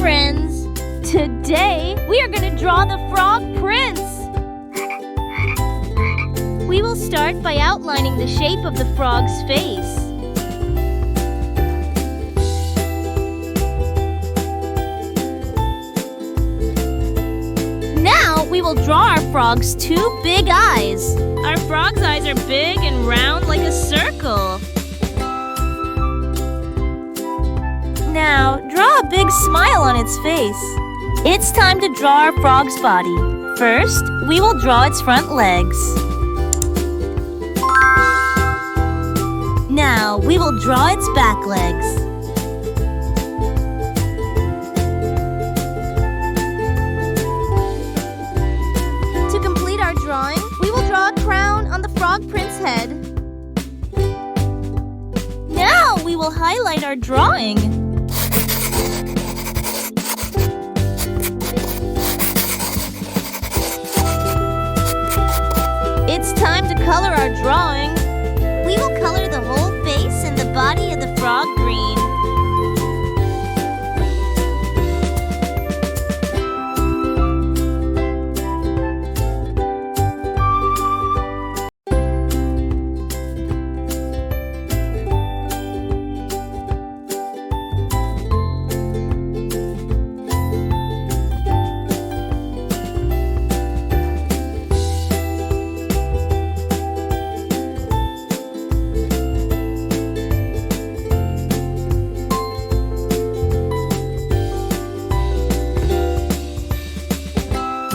friends! Today, we are going to draw the Frog Prince! We will start by outlining the shape of the frog's face. Now, we will draw our frog's two big eyes. Our frog's eyes are big and round like a circle. Now, draw a big smile on its face. It's time to draw our frog's body. First, we will draw its front legs. Now, we will draw its back legs. To complete our drawing, we will draw a crown on the Frog Prince's head. Now, we will highlight our drawing. It's time to color our drawing. We will color the whole face and the body of the frog green.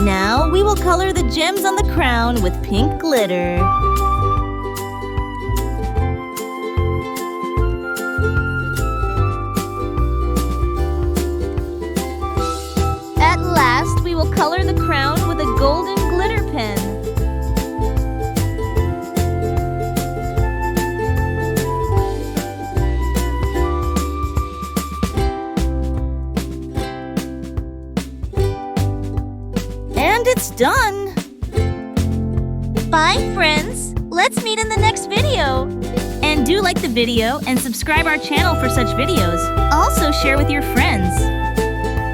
Now, we will color the gems on the crown with pink glitter. At last, we will color the crown with a golden glitter pen. And it's done! Bye, friends! Let's meet in the next video! And do like the video and subscribe our channel for such videos. Also share with your friends.